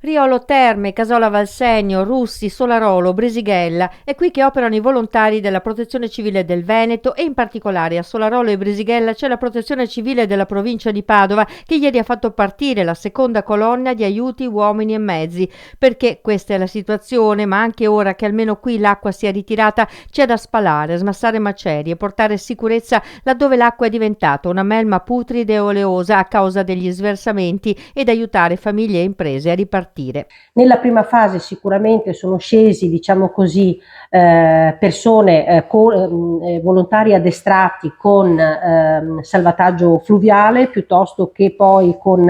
Riolo Terme, Casola Valsegno, Russi, Solarolo, Brisighella. È qui che operano i volontari della Protezione Civile del Veneto e in particolare a Solarolo e Brisighella c'è la Protezione Civile della provincia di Padova che ieri ha fatto partire la seconda colonna di aiuti uomini e mezzi, perché questa è la situazione, ma anche ora che almeno qui l'acqua sia ritirata c'è da spalare, smassare macerie, portare sicurezza laddove l'acqua è diventata una melma putrida e oleosa a causa degli sversamenti ed aiutare famiglie e imprese a ripartire. Nella prima fase sicuramente sono scesi, diciamo così, persone, volontari addestrati con salvataggio fluviale piuttosto che poi con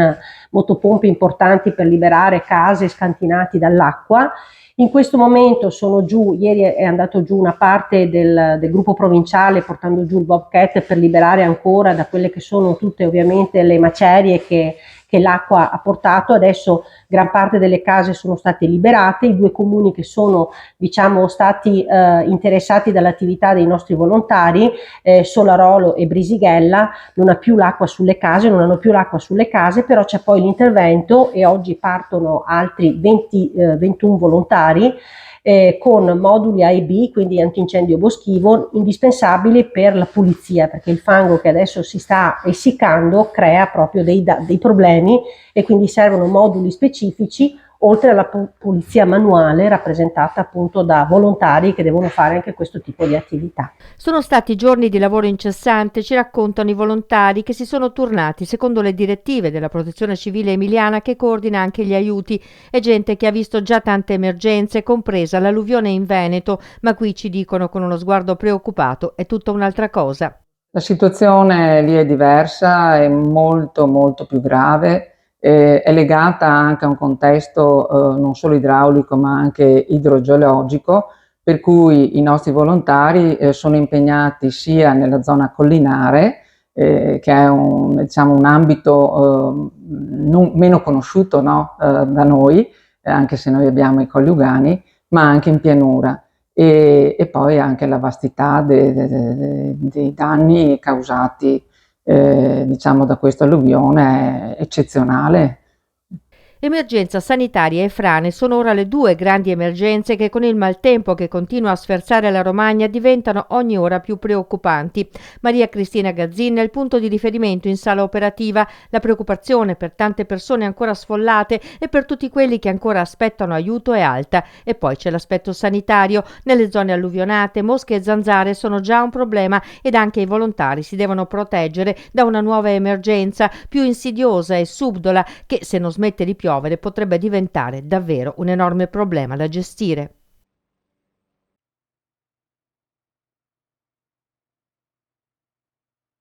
motopompe importanti per liberare case scantinati dall'acqua. In questo momento sono giù, ieri è andato giù una parte del gruppo provinciale portando giù il Bobcat per liberare ancora da quelle che sono tutte ovviamente le macerie che l'acqua ha portato. Adesso gran parte delle case sono state liberate, i due comuni che sono diciamo stati interessati dall'attività dei nostri volontari, Solarolo e Brisighella, non ha più l'acqua sulle case, non hanno più l'acqua sulle case, però c'è poi l'intervento e oggi partono altri 21 volontari con moduli A e B, quindi antincendio boschivo, indispensabili per la pulizia, perché il fango che adesso si sta essiccando crea proprio dei problemi e quindi servono moduli specifici oltre alla pulizia manuale rappresentata appunto da volontari che devono fare anche questo tipo di attività. Sono stati giorni di lavoro incessante, ci raccontano i volontari che si sono turnati secondo le direttive della Protezione Civile emiliana che coordina anche gli aiuti. È gente che ha visto già tante emergenze, compresa l'alluvione in Veneto, ma qui ci dicono con uno sguardo preoccupato è tutta un'altra cosa. La situazione lì è diversa, è molto molto più grave, è legata anche a un contesto non solo idraulico ma anche idrogeologico, per cui i nostri volontari sono impegnati sia nella zona collinare, che è diciamo, un ambito meno conosciuto, no? Da noi, anche se noi abbiamo i Colli Ugani, ma anche in pianura. E poi anche la vastità dei danni causati diciamo da questa alluvione è eccezionale. Emergenza sanitaria e frane sono ora le due grandi emergenze che con il maltempo che continua a sferzare la Romagna diventano ogni ora più preoccupanti. Maria Cristina Gazzin è il punto di riferimento in sala operativa, la preoccupazione per tante persone ancora sfollate e per tutti quelli che ancora aspettano aiuto è alta. E poi c'è l'aspetto sanitario. Nelle zone alluvionate mosche e zanzare sono già un problema ed anche i volontari si devono proteggere da una nuova emergenza più insidiosa e subdola che se non smette di piovere potrebbe diventare davvero un enorme problema da gestire.